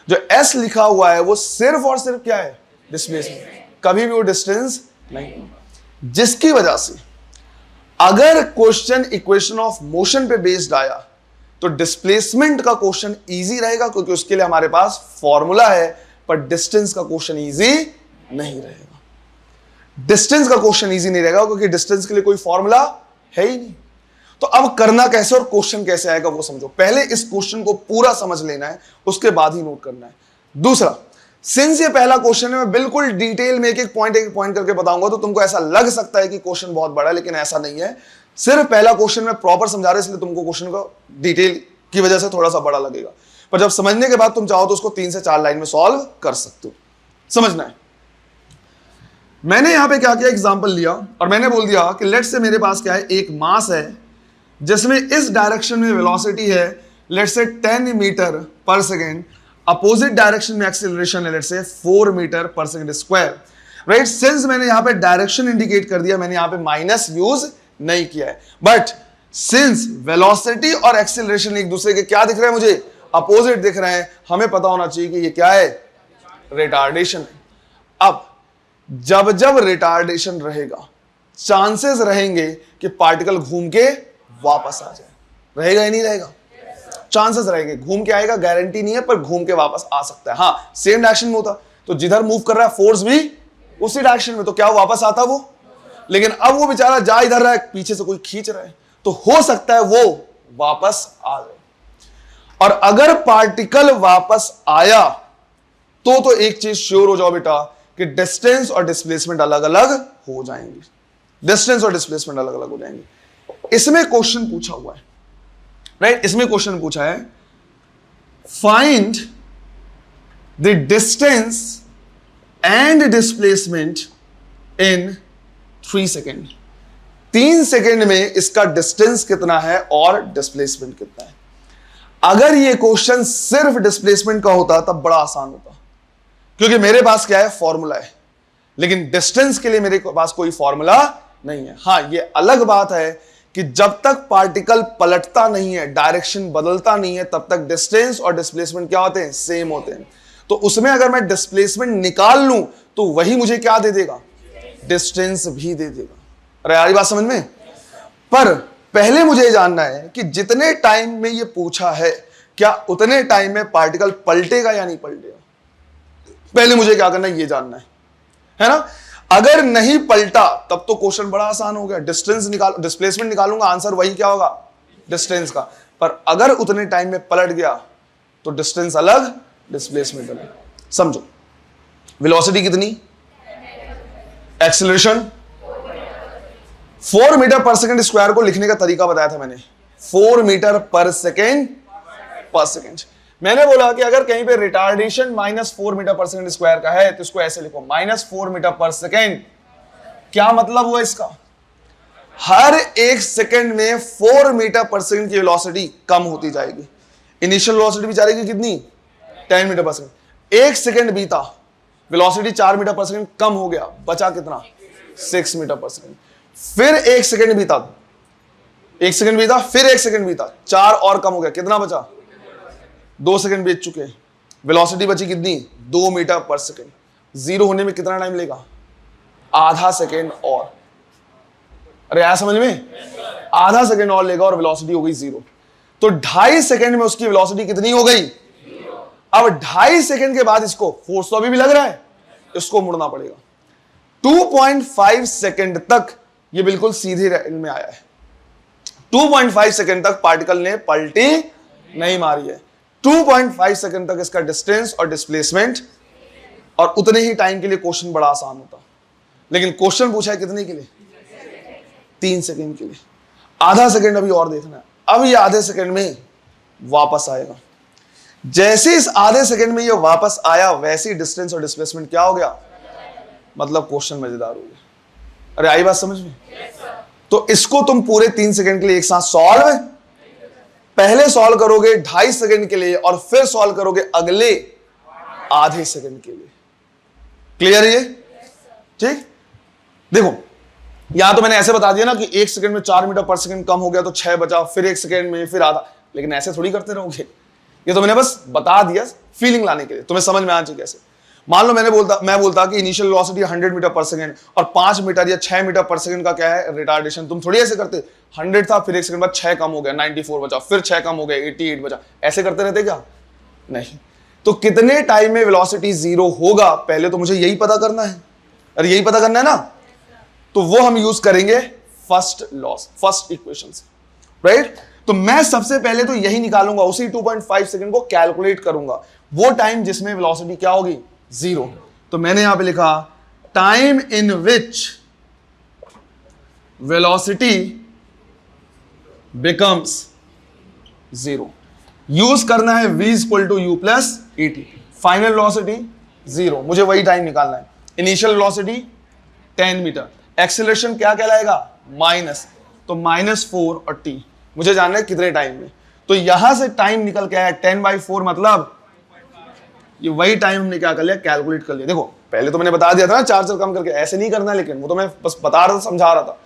A: जो s लिखा हुआ है वो सिर्फ और सिर्फ क्या है, डिस्प्लेसमेंट, कभी भी वो डिस्टेंस नहीं। जिसकी वजह से अगर क्वेश्चन इक्वेशन ऑफ मोशन पे बेस्ड आया तो डिस्प्लेसमेंट का क्वेश्चन इजी रहेगा, क्योंकि उसके लिए हमारे पास फॉर्मूला है, पर डिस्टेंस का क्वेश्चन इजी नहीं रहेगा। डिस्टेंस का क्वेश्चन इजी नहीं रहेगा क्योंकि डिस्टेंस के लिए कोई फॉर्मूला है ही नहीं। तो अब करना कैसे और क्वेश्चन कैसे आएगा वो समझो। पहले इस क्वेश्चन को पूरा समझ लेना है, उसके बाद ही नोट करना है। दूसरा, सिंस ये पहला क्वेश्चन है, मैं बिल्कुल डिटेल में एक एक पॉइंट करके बताऊंगा, तो तुमको ऐसा लग सकता है कि क्वेश्चन बहुत बड़ा है, लेकिन ऐसा नहीं है। सिर्फ पहला क्वेश्चन में प्रॉपर समझा रहे, इसलिए तुमको क्वेश्चन का डिटेल की वजह से थोड़ा सा बड़ा लगेगा, पर जब समझने के बाद तुम चाहो तो उसको 3 से 4 लाइन में सॉल्व कर सकते हो। समझना है, मैंने यहां पे क्या किया, एग्जांपल लिया और मैंने बोल दिया कि लेट से मेरे पास क्या है, एक मास है जिसमें इस डायरेक्शन में वेलोसिटी है लेट से 10 मीटर पर सेकेंड, अपोजिट डायरेक्शन में एक्सेलरेशन है लेट से 4 मीटर पर सेकेंड स्क्वायर, राइट। सिंस मैंने यहां पे डायरेक्शन इंडिकेट कर दिया, मैंने यहां पे माइनस यूज नहीं किया है, बट सिंस वेलोसिटी और एक्सेलरेशन एक दूसरे के क्या दिख रहे हैं, मुझे अपोजिट दिख रहे हैं, हमें पता होना चाहिए कि ये क्या है, रिटार्डेशन है। अब जब जब रिटार्डेशन रहेगा, चांसेस रहेंगे कि पार्टिकल घूम के वापस आ जाए, रहेगा या नहीं रहेगा, चांसेस रहेंगे। घूम के आएगा गारंटी नहीं है, पर घूम के वापस आ सकता है। हाँ, सेम डायरेक्शन में होता तो जिधर मूव कर रहा है फोर्स भी उसी डायरेक्शन में, तो क्या वापस आता वो, लेकिन अब वो बेचारा जा इधर रहा है, पीछे से कोई खींच रहा है, तो हो सकता है वो वापस आ जाए। और अगर पार्टिकल वापस आया तो एक चीज श्योर हो जाओ बेटा कि डिस्टेंस और डिस्प्लेसमेंट अलग अलग हो जाएंगे, डिस्टेंस और डिस्प्लेसमेंट अलग अलग हो जाएंगे। इसमें क्वेश्चन पूछा हुआ है, राइट, इसमें क्वेश्चन पूछा है, find the distance and displacement in 3 second. 3 second में इसका डिस्टेंस कितना है और डिस्प्लेसमेंट कितना है। अगर ये क्वेश्चन सिर्फ डिस्प्लेसमेंट का होता तब बड़ा आसान होता, क्योंकि मेरे पास क्या है, फॉर्मूला है, लेकिन डिस्टेंस के लिए मेरे पास कोई फॉर्मूला नहीं है। हाँ, ये अलग बात है कि जब तक पार्टिकल पलटता नहीं है, डायरेक्शन बदलता नहीं है, तब तक डिस्टेंस और डिस्प्लेसमेंट क्या होते हैं? सेम होते हैं। तो उसमें अगर मैं डिस्प्लेसमेंट निकाल लूं तो वही मुझे क्या दे देगा? डिस्टेंस भी दे देगा। अरे यार, बात समझ में? पर पहले मुझे जानना है कि जितने टाइम में ये पूछा है, क्या उतने टाइम में पार्टिकल पलटेगा या नहीं पलटेगा? पहले मुझे क्या करना है, ये जानना है ना? अगर नहीं पलटा तब तो क्वेश्चन बड़ा आसान हो गया, डिस्प्लेसमेंट निकालूंगा, आंसर वही क्या होगा? डिस्टेंस का। पर अगर उतने टाइम में पलट गया तो डिस्टेंस अलग, डिस्प्लेसमेंट अलग। समझो, वेलोसिटी कितनी, एक्सीलरेशन 4 मीटर पर सेकंड स्क्वायर को लिखने का तरीका बताया था मैंने, 4 मीटर पर सेकेंड पर सेकेंड। मैंने बोला कि अगर कहीं पे रिटार्डेशन -4 मीटर पर सेकेंड स्क्वायर का है तो इसको ऐसे लिखो, -4 मीटर पर सेकेंड। क्या मतलब हुआ इसका? हर एक सेकेंड में 4 मीटर पर सेकेंड की वेलोसिटी कम होती जाएगी। इनिशियल वेलोसिटी भी जाएगी कितनी? 10 मीटर पर सेकेंड। एक सेकेंड बीता, वेलोसिटी 4 मीटर पर सेकेंड कम हो गया, बचा कितना? 6 मीटर पर सेकेंड। फिर एक सेकेंड बीता, फिर एक सेकेंड बीता, 4 और कम हो गया, कितना बचा? 2 सेकेंड बीत चुके, वेलोसिटी बची कितनी? 2 मीटर पर सेकेंड। जीरो होने में कितना टाइम लेगा? आधा सेकेंड और। अरे यार समझ में? आधा सेकेंड और लेगा और वेलोसिटी हो गई 0। तो 2.5 सेकेंड में उसकी वेलोसिटी कितनी हो गई? अब 2.5 सेकेंड के बाद इसको फोर्स तो अभी भी लग रहा है, इसको मुड़ना पड़ेगा। 2.5 सेकेंड तक ये बिल्कुल सीधे रेल में आया है। 2.5 सेकेंड तक पार्टिकल ने पलटी नहीं मारी है। 2.5 सेकेंड तक इसका डिस्टेंस और डिस्प्लेसमेंट, और उतने ही टाइम के लिए क्वेश्चन बड़ा आसान होता। लेकिन क्वेश्चन पूछा है कितने के लिए? 3 सेकेंड के लिए। आधा सेकेंड अभी और देखना है। अब ये आधे सेकेंड में वापस आएगा। जैसे इस आधे सेकेंड में ये वापस आया, वैसे ही डिस्टेंस और डिस्प्लेसमेंट क्या हो गया? मतलब क्वेश्चन मजेदार हो गया। अरे आई बात समझ में? तो इसको तुम पूरे 3 सेकेंड के लिए एक साथ सॉल्व, पहले सॉल्व करोगे 2.5 सेकेंड के लिए और फिर सॉल्व करोगे अगले आधे सेकेंड के लिए। क्लियर है ये? ठीक। देखो, यहां तो मैंने ऐसे बता दिया ना कि 1 सेकेंड में 4 मीटर पर सेकेंड कम हो गया तो 6 बचा, फिर 1 सेकेंड में फिर आधा। लेकिन ऐसे थोड़ी करते रहोगे, ये तो मैंने बस बता दिया फीलिंग लाने के लिए, तुम्हें समझ में आना चाहिए कैसे। मान लो मैं बोलता कि इनिशियल वेलोसिटी 100 मीटर पर सेकंड और 5 मीटर या 6 मीटर पर सेकंड का क्या है? रिटार्डेशन। तुम थोड़ी ऐसे करते, 100 था, फिर 1 सेकंड बाद 6 कम हो गया, 94 बचा, फिर 6 कम हो गया, 88 बचा। ऐसे करते रहते क्या? नहीं। तो कितने टाइम में वेलोसिटी 0 होगा, पहले तो मुझे यही पता करना है। अरे यही पता करना है ना, तो वो हम यूज करेंगे फर्स्ट इक्वेशन से, राइट? तो मैं सबसे पहले तो यही निकालूंगा, उसी 2.5 सेकंड को कैलकुलेट करूंगा, वो टाइम जिसमें वेलोसिटी क्या होगी? 0। तो मैंने यहां पे लिखा time in which velocity becomes 0। Use करना है v = u + et। Final velocity 0, मुझे वही टाइम निकालना है। इनिशियल वेलोसिटी 10 मीटर, एक्सेलरेशन क्या कहलाएगा? माइनस, तो -4 और t मुझे जानना है कितने टाइम में। तो यहां से टाइम निकल के आया 10/4, मतलब ये वही टाइम हमने क्या कर लिया? कैलकुलेट कर लिया। देखो पहले तो मैंने बता दिया था ना 4 से कम करके, ऐसे नहीं करना, लेकिन वो तो मैं बस बता रहा था, समझा रहा था।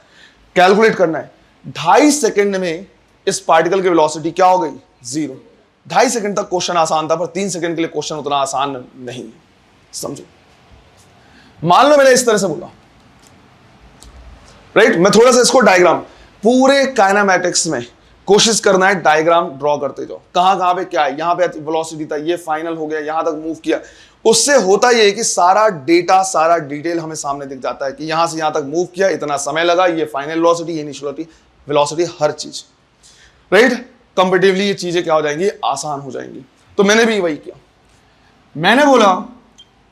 A: कैलकुलेट करना है। 2.5 सेकंड में इस पार्टिकल की वेलोसिटी क्या हो गई? 0। 2.5 सेकंड तक क्वेश्चन आसान था, पर 3 सेकंड के लिए क्वेश्चन उतना आसान नहीं है। समझो, मान लो मैंने इस तरह से बोला, राइट? मैं थोड़ा सा इसको डायग्राम, पूरे काइनेमैटिक्स में कोशिश करना है डायग्राम ड्रॉ करते जाओ, कहां कहां पे क्या है। यहां पे वेलोसिटी था, ये फाइनल हो गया, यहां तक मूव किया। उससे होता ये है कि सारा डेटा, सारा डिटेल हमें सामने दिख जाता है कि यहां से यहां तक मूव किया, इतना समय लगा, ये फाइनल वेलोसिटी, ये इनिशियल वेलोसिटी, हर चीज, राइट? कंपैरेटिवली ये चीजें क्या हो जाएंगी? आसान हो जाएंगी। तो मैंने भी वही किया। मैंने बोला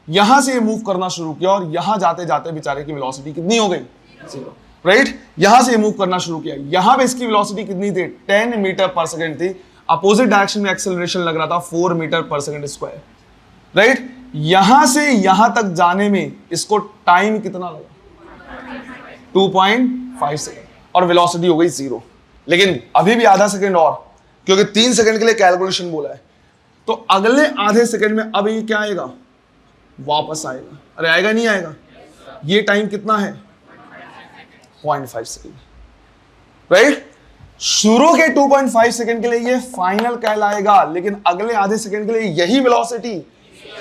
A: यहां से मूव करना शुरू किया और यहां जाते जाते बेचारे की वेलोसिटी कितनी हो गई? 0, राइट? यहां से मूव करना शुरू किया, यहां पे इसकी वेलोसिटी कितनी थी? 10 मीटर पर सेकंड थी। अपोजिट डायरेक्शन में एक्सेलरेशन लग रहा था 4 मीटर पर सेकंड स्क्वायर, राइट? यहां से यहां तक जाने में इसको टाइम कितना लगा? 2.5 सेकंड, और वेलोसिटी हो गई 0। लेकिन अभी भी आधा सेकंड और, क्योंकि 3 सेकंड के लिए कैलकुलेशन बोला है। तो अगले आधे सेकंड में अब ये क्या आएगा? वापस आएगा। अरे आएगा नहीं आएगा? ये टाइम कितना है? 0.5 सेकंड, राइट। शुरू के 2.5 सेकंड के लिए ये फाइनल कहलाएगा, लेकिन अगले आधे सेकंड के लिए यही वेलोसिटी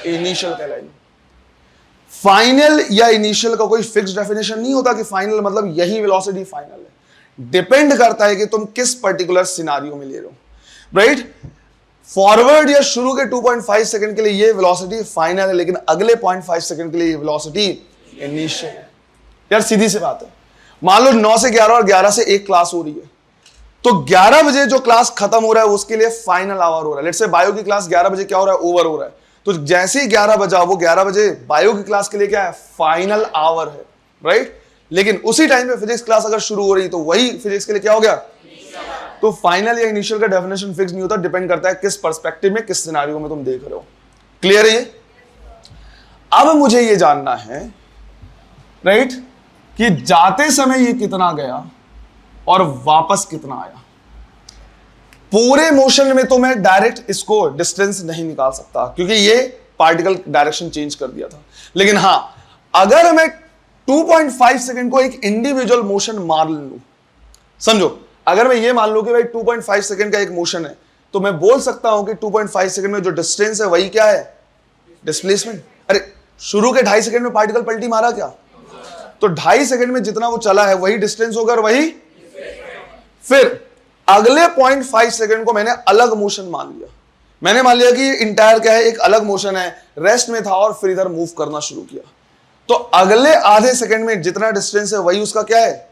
A: इनिशियल कहलाएगी। फाइनल या इनिशियल का कोई फिक्स डेफिनेशन नहीं होता कि फाइनल मतलब यही वेलोसिटी फाइनल है। डिपेंड करता है कि तुम किस पर्टिकुलर सिनारियो में ले रहे हो, राइट। फॉरवर्ड या शुरू के 2.5 सेकंड के लिए ये वेलोसिटी फाइनल है, लेकिन अगले 0.5 सेकंड के लिए ये वेलोसिटी इनिशियल है। यार सीधी सी बात है, मान लो 9 से 11 और 11 से 1 क्लास हो रही है, तो 11 बजे जो क्लास खत्म हो रहा है उसके लिए फाइनल आवर हो रहा है। लेट्स से बायो की क्लास 11 बजे क्या हो रहा है, ओवर हो रहा है। तो जैसे ही 11 बजा, वो 11 बजे बायो की क्लास के लिए क्या है, फाइनल आवर है, राइट। लेकिन उसी टाइम पे फिजिक्स क्लास अगर शुरू हो रही तो वही फिजिक्स के लिए क्या हो गया। तो फाइनल या इनिशियल का डेफिनेशन फिक्स नहीं होता, डिपेंड करता है किस पर्सपेक्टिव में, किस सिनेरियो में तुम देख रहे हो। क्लियर है ये? अब मुझे ये जानना है, राइट, कि जाते समय ये कितना गया और वापस कितना आया। पूरे मोशन में तो मैं डायरेक्ट इसको डिस्टेंस नहीं निकाल सकता, क्योंकि ये पार्टिकल डायरेक्शन चेंज कर दिया था। लेकिन हां, अगर मैं 2.5 सेकंड को एक इंडिविजुअल मोशन मान लूं, समझो, अगर मैं ये मान लूं कि भाई 2.5 सेकंड का एक मोशन है, तो मैं बोल सकता हूं कि 2.5 सेकंड में जो डिस्टेंस है वही क्या है, डिस्प्लेसमेंट। अरे शुरू के 2.5 सेकंड में पार्टिकल पलटी मारा क्या, तो 2.5 सेकंड में जितना वो चला है वही डिस्टेंस होगा और वही। फिर अगले 0.5 सेकंड को मैंने अलग मोशन मान लिया। मैंने मान लिया कि इंटायर क्या है, एक अलग मोशन है, रेस्ट में था और फिर इधर मूव करना शुरू किया। तो अगले आधे सेकंड में जितना डिस्टेंस है वही उसका क्या है।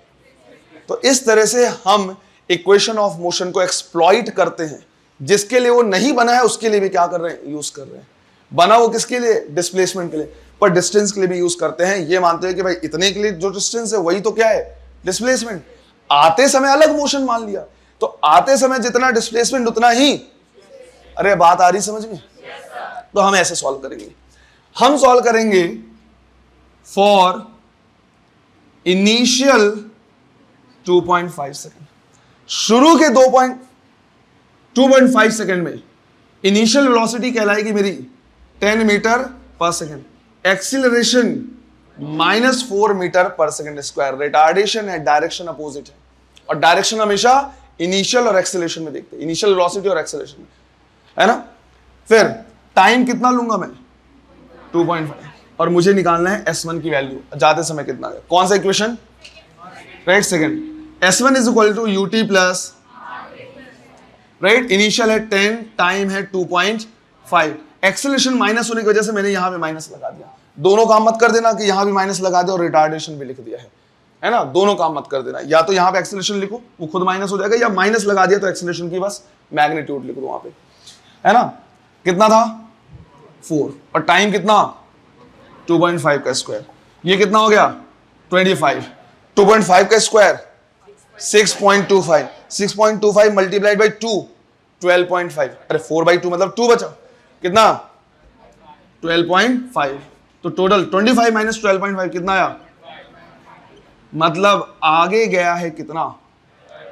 A: तो इस तरह से हम इक्वेशन ऑफ मोशन को एक्सप्लॉइट करते हैं। जिसके लिए वो नहीं बना है उसके लिए भी क्या कर रहे हैं, यूज कर रहे हैं। बना वो किसके लिए, डिस्प्लेसमेंट के लिए, पर डिस्टेंस के लिए भी यूज करते हैं। ये मानते हैं कि भाई इतने के लिए जो डिस्टेंस है वही तो क्या है, डिस्प्लेसमेंट। आते समय अलग मोशन मान लिया, तो आते समय जितना डिस्प्लेसमेंट उतना ही। अरे बात आ रही समझ में? तो हम ऐसे सॉल्व करेंगे, हम सॉल्व करेंगे फॉर इनिशियल 2.5 सेकंड। शुरू के 2.5 सेकंड में इनिशियल वेलोसिटी कहलाएगी मेरी 10 मीटर पर सेकंड। एक्सीलरेशन -4 मीटर पर सेकंड स्क्वायर। रिटार्डेशन है, डायरेक्शन अपोजिट है, और डायरेक्शन हमेशा इनिशियल और एक्सेलरेशन में देखते हैं, इनिशियल वेलोसिटी और एक्सेलरेशन में, है ना। फिर टाइम कितना लूंगा मैं, 2.5, और मुझे निकालना है S1 की वैल्यू, जाते समय कितना है। कौन सा equation, right, second. S1 is equal to UT plus, right, initial है 10, टाइम है 2.5। एक्सेलरेशन माइनस होने की वजह से मैंने यहां पे माइनस लगा दिया। दोनों काम मत कर देना कि यहां भी माइनस लगा दे और रिटार्डेशन भी लिख दिया है ना। दोनों काम मत कर देना, या तो यहां पे एक्सेलरेशन लिखो वो खुद माइनस हो जाएगा, या माइनस लगा दिया तो एक्सेलरेशन की बस मैग्नीट्यूड लिख दो वहां पे, है ना। कितना था 4, और टाइम कितना 2.5 का स्क्वायर। ये कितना हो गया 25। 2.5 का स्क्वायर 6.25, 6.25 मल्टीप्लाइड बाई 2 12.5। अरे 4/2 मतलब 2 बचा, कितना 12.5। तो टोटल 25 माइनस 12.5 कितना आया, मतलब आगे गया है कितना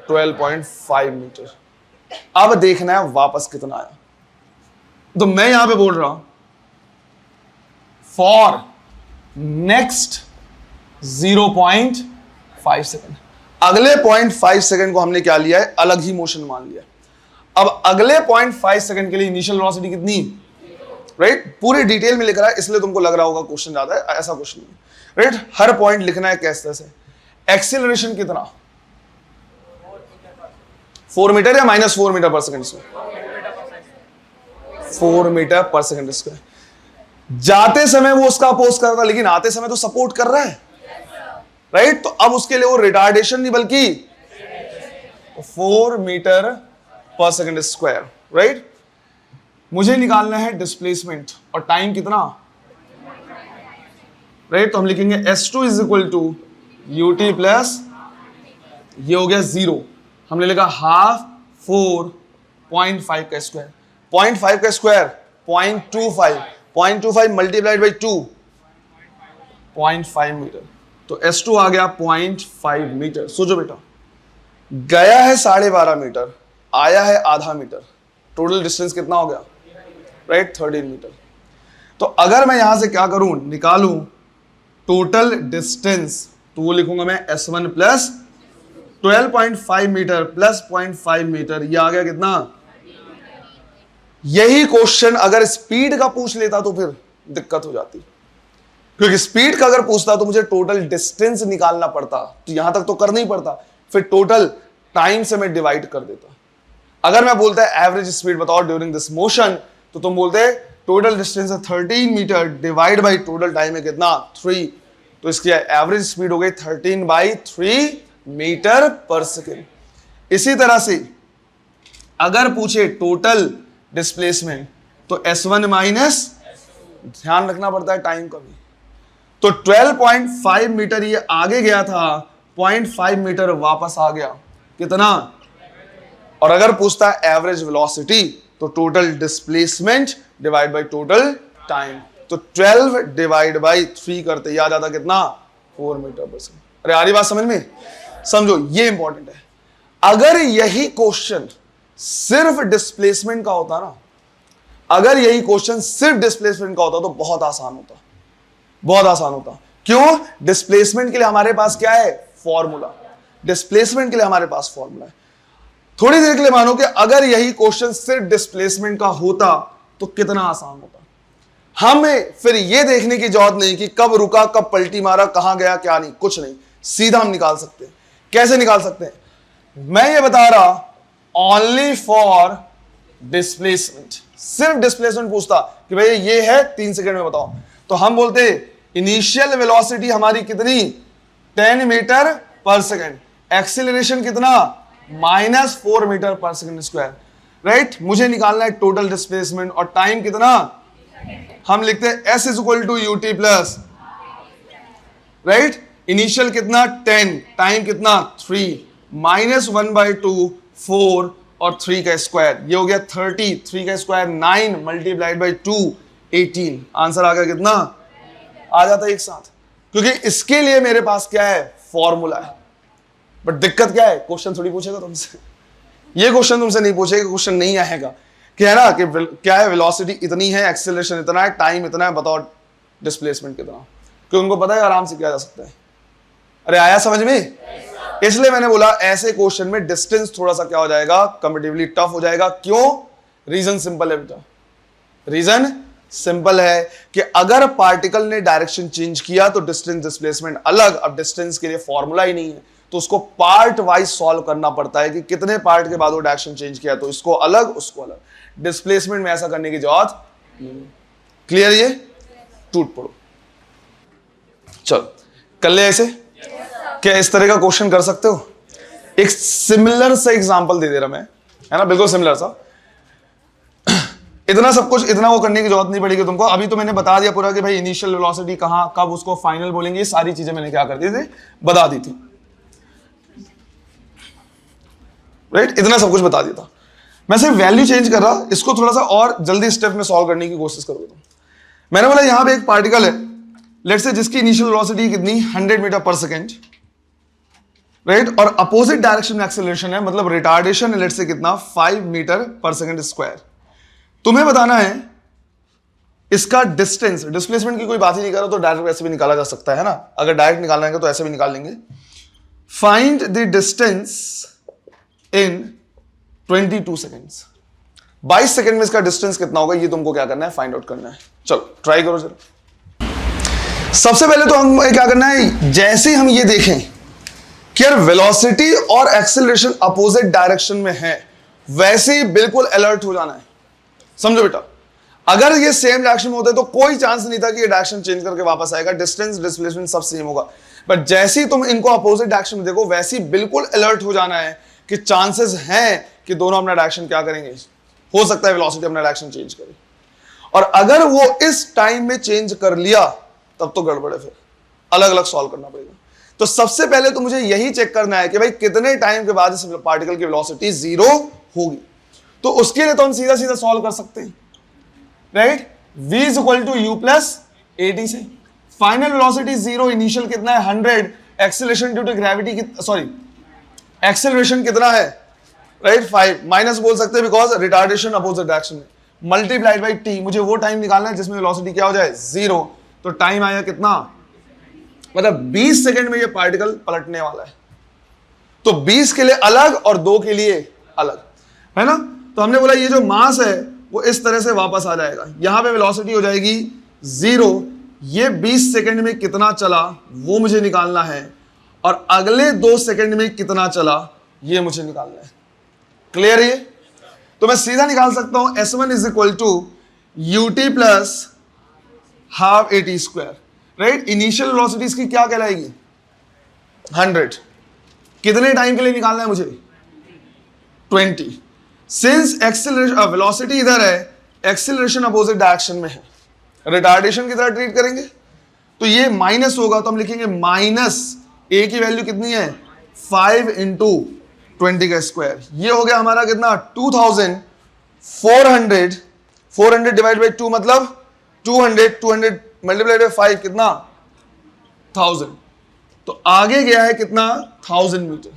A: 12.5 मीटर। अब देखना है वापस कितना आया। तो मैं यहां पे बोल रहा हूं फॉर नेक्स्ट 0.5 सेकंड। अगले 0.5 सेकंड को हमने क्या लिया है, अलग ही मोशन मान लिया। अब अगले 0.5 सेकंड के लिए इनिशियल वेलोसिटी कितनी, राइट, पूरी डिटेल में लिख रहा है, इसलिए तुमको लग रहा होगा क्वेश्चन ज्यादा है, ऐसा क्वेश्चन नहीं, राइट। हर पॉइंट लिखना है कैसे तरह से। एक्सीलरेशन कितना, 4 मीटर या -4 मीटर पर सेकंड स्क्वायर, 4 मीटर पर सेकंड स्क्वायर। जाते समय वो उसका अपोज कर रहा है, लेकिन आते समय तो सपोर्ट कर रहा है, राइट। तो अब उसके लिए वो रिटार्डेशन नहीं बल्कि 4 मीटर पर सेकंड स्क्वायर, राइट। मुझे निकालना है डिस्प्लेसमेंट और टाइम कितना, राइट। तो हम लिखेंगे S2 is equal to UT plus, ये हो गया 0, हमने लिखा हाफ 4.5 का स्क्वायर। 0.5 का स्क्वायर 0.25, 0.25 मल्टीप्लाइड बाई 2 0.5 मीटर। तो S2 आ गया 0.5 मीटर। सोचो बेटा, गया है 12.5 मीटर, आया है आधा मीटर, टोटल डिस्टेंस कितना हो गया, राइट, 13 मीटर। तो अगर मैं यहां से क्या करूं, निकालूं टोटल डिस्टेंस, तो वो लिखूंगा मैं S1 plus 12.5 metre plus 0.5 metre, ये आ गया कितना? यही क्वेश्चन अगर स्पीड का पूछ लेता तो फिर दिक्कत हो जाती, क्योंकि स्पीड का अगर पूछता तो मुझे टोटल डिस्टेंस निकालना पड़ता, तो यहां तक तो करना ही पड़ता, फिर टोटल टाइम से मैं डिवाइड कर देता। अगर मैं बोलता है एवरेज स्पीड बताओ ड्यूरिंग दिस मोशन, तो तुम बोलते टोटल डिस्टेंस है 13 metre divide by total time है कितना? 3, तो इसकी एवरेज स्पीड हो गई 13/3 मीटर पर सेकेंड। इसी तरह से अगर पूछे टोटल डिस्प्लेसमेंट तो S1 माइनस, ध्यान रखना पड़ता है टाइम का भी, तो 12.5 मीटर ये आगे गया था, 0.5 मीटर वापस आ गया, कितना? और अगर पूछता है एवरेज वेलोसिटी तो total displacement divide by total time, तो 12 डिवाइड बाय 3 करते याद आता कितना? 4 मीटर पर सेकेंड। अरे आ रही बात समझ में? समझो ये इंपॉर्टेंट है। अगर यही क्वेश्चन सिर्फ डिस्प्लेसमेंट का होता ना, अगर यही क्वेश्चन सिर्फ डिस्प्लेसमेंट का होता तो बहुत आसान होता, बहुत आसान होता। क्यों? डिस्प्लेसमेंट के लिए हमारे पास क्या है? फॉर्मूला। डिस्प्लेसमेंट के लिए हमारे पास फॉर्मूला है। थोड़ी देर के लिए मानो कि अगर यही क्वेश्चन सिर्फ डिस्प्लेसमेंट का होता तो कितना आसान होता। हमें फिर यह देखने की जरूरत नहीं कि कब रुका, कब पलटी मारा, कहां गया, क्या नहीं, कुछ नहीं, सीधा हम निकाल सकते हैं। कैसे निकाल सकते हैं? मैं ये बता रहा ओनली फॉर डिस्प्लेसमेंट, सिर्फ डिस्प्लेसमेंट पूछता कि भाई ये है 3 सेकंड में बताओ, तो हम बोलते इनिशियल वेलोसिटी हमारी कितनी? 10 मीटर पर सेकंड, एक्सीलरेशन कितना? -4 मीटर पर सेकंड स्क्वायर, राइट। मुझे निकालना है टोटल डिस्प्लेसमेंट, और टाइम कितना? हम लिखते हैं S is equal to ut plus, right, initial कितना? 10, टाइम कितना? 3, -1/2 4 और 3 का स्क्वायर, ये हो गया 30, 3 का स्क्वायर 9 मल्टीप्लाइड बाई 2 18। आंसर आ गया कितना? आ जाता है एक साथ, क्योंकि इसके लिए मेरे पास क्या है? फॉर्मूला है। बट दिक्कत क्या है? क्वेश्चन थोड़ी पूछेगा तुमसे, ये क्वेश्चन तुमसे नहीं पूछेगा, क्वेश्चन नहीं आएगा कि है ना कि क्या है, वेलोसिटी इतनी है, एक्सेलरेशन इतना है, टाइम इतना है, बताओ डिस्प्लेसमेंट कितना, क्योंकि उनको पता है आराम से किया जा सकता है। अरे आया समझ में? इसलिए मैंने बोला ऐसे क्वेश्चन में डिस्टेंस थोड़ा सा क्या हो जाएगा? कंपैरेटिवली टफ हो जाएगा। क्यों? रीजन सिंपल है बेटा, रीजन सिंपल है कि अगर पार्टिकल ने डायरेक्शन चेंज किया तो डिस्टेंस डिस्प्लेसमेंट अलग। अब डिस्टेंस के लिए फॉर्मूला ही नहीं है, तो उसको पार्ट वाइज सॉल्व करना पड़ता है कि कितने पार्ट के बाद वो डायरेक्शन चेंज किया, तो इसको अलग उसको अलग। डिस्प्लेसमेंट में ऐसा करने की जरूरत नहीं। क्लियर? ये टूट पड़ो। चलो कर ले ऐसे। क्या इस तरह का क्वेश्चन कर सकते हो? एक सिमिलर सा एग्जांपल दे दे रहा मैं, है ना, बिल्कुल सिमिलर सा। इतना सब कुछ, इतना वो करने की जरूरत नहीं पड़ेगी तुमको। अभी तो मैंने बता दिया पूरा कि भाई इनिशियल वेलोसिटी कहां, कब उसको फाइनल बोलेंगे, ये सारी चीजें मैंने क्या कर दी थी? बता दी थी, राइट। इतना सब कुछ बता दिया था। मैं सिर्फ वैल्यू चेंज कर रहा, इसको थोड़ा सा और जल्दी स्टेप में सॉल्व करने की कोशिश करोगे तुम। मैंने बोला यहां पे एक पार्टिकल है, लेट्स से जिसकी इनिशियल वेलोसिटी कितनी? 100 मीटर पर सेकेंड, राइट, और अपोजिट डायरेक्शन में एक्सेलरेशन है, मतलब रिटार्डेशन है लेट्स से कितना? 5 मीटर पर सेकेंड स्क्वायर। तुम्हें बताना है इसका डिस्टेंस। डिस्प्लेसमेंट की कोई बात ही नहीं करो तो डायरेक्ट ऐसे भी निकाला जा सकता है ना, अगर डायरेक्ट निकालना है तो ऐसे भी निकाल लेंगे। Find the distance in 22 seconds. 22 second में इसका डिस्टेंस कितना होगा, ये तुमको क्या करना है? फाइंड आउट करना है। चलो ट्राई करो जरा। सबसे पहले तो हम क्या करना है, जैसे हम ये देखें कि यार वेलोसिटी और एक्सेलरेशन अपोजिट डायरेक्शन में है, वैसे ही बिल्कुल अलर्ट हो जाना है। समझो बेटा, अगर ये सेम डायरेक्शन में होता है तो कोई चांस नहीं था कि ये डायरेक्शन चेंज करके वापस आएगा, डिस्टेंस डिस्प्लेसमेंट सब सेम होगा। बट जैसे ही तुम इनको अपोजिट डायरेक्शन में देखो, वैसे ही बिल्कुल अलर्ट हो जाना है कि चांसेस हैं कि दोनों अपना डायरेक्शन क्या करेंगे, हो सकता है वेलोसिटी अपना डायरेक्शन चेंज करे। और अगर वो इस टाइम में चेंज कर लिया तब तो गड़बड़ है, फिर अलग अलग सॉल्व करना पड़ेगा। तो सबसे पहले तो मुझे यही चेक करना है कि भाई कितने टाइम के बाद इस पार्टिकल की वेलोसिटी 0 होगी। तो उसके लिए तो हम सीधा सीधा सॉल्व कर सकते हैं, right. v is equal to u plus at से फाइनल वेलोसिटी 0, इनिशियल कितना है? 100, acceleration due to gravity sorry acceleration कितना है, राइट? 5 माइनस बोल सकते हैं बिकॉज रिटार्डेशन अपोजिट डायरेक्शन में, मल्टीप्लाइड बाई t। मुझे वो टाइम निकालना है जिसमें वेलोसिटी क्या हो जाए? 0। तो टाइम आया कितना? मतलब 20 सेकंड में ये पार्टिकल पलटने वाला है। तो 20 के लिए अलग और 2 के लिए अलग, है ना। तो हमने बोला ये जो मास है वो इस तरह से वापस आ जाएगा, यहां पे वेलोसिटी हो जाएगी 0, ये 20 सेकंड में कितना चला वो मुझे निकालना है, और अगले 2 सेकंड में कितना चला ये मुझे निकालना है। क्लियर है? तो मैं सीधा निकाल सकता हूं S1 is equal to ut plus half AT square, right. Initial velocity इसकी क्या कहलाएगी 100, कितने टाइम के लिए निकालना है मुझे 20। सिंस एक्सेलरेशन वेलोसिटी इधर है, एक्सेलरेशन अपोजिट डायरेक्शन में है, रिटार्डेशन की तरह ट्रीट करेंगे, तो ये माइनस होगा, तो हम लिखेंगे माइनस a की वैल्यू कितनी है 5 इंटू 20 का स्क्वायर, ये हो गया हमारा कितना 2400, 400 डिवाइड बाई 2 मतलब 200, 200 मल्टीप्लाइड बाई 5 कितना 1000, तो आगे गया है कितना 1000 मीटर,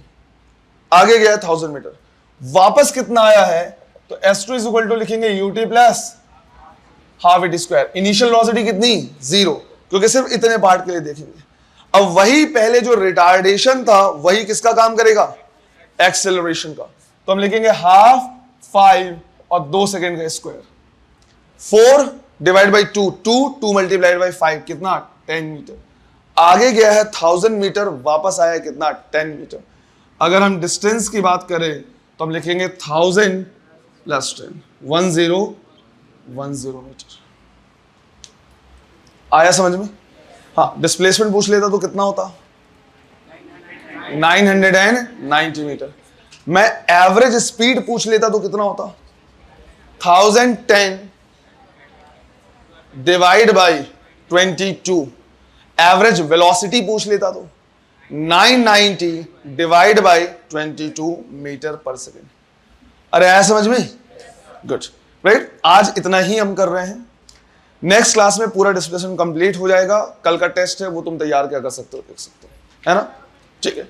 A: आगे गया है 1000 मीटर। वापस कितना आया है, तो S2 इज इक्वल टू लिखेंगे ut plus half AT square. Initial velocity कितनी 0, क्योंकि सिर्फ इतने पार्ट के लिए देखेंगे। अब वही पहले जो रिटार्डेशन था वही किसका काम करेगा एक्सेलरेशन का, तो हम लिखेंगे हाफ 5 और 2 सेकेंड का square, 4 divide by 2, 2 multiplied by 5 कितना 10 मीटर, आगे गया है 1000 मीटर, वापस आया है कितना 10 मीटर। अगर हम डिस्टेंस की बात करें तो हम लिखेंगे 1000 प्लस 10, 1010 मीटर। आया समझ में? हाँ, डिस्प्लेसमेंट पूछ लेता तो कितना होता 990 मीटर। मैं एवरेज स्पीड पूछ लेता तो कितना होता 1010 डिवाइड बाई 22। एवरेज वेलोसिटी पूछ लेता तो 990 डिवाइड बाई 22 मीटर पर सेकेंड। अरे आया समझ में? Good, right. आज इतना ही हम कर रहे हैं, नेक्स्ट क्लास में पूरा डिस्कशन कंप्लीट हो जाएगा। कल का टेस्ट है वो तुम तैयार क्या कर सकते हो, देख सकते हो, है ना। ठीक है।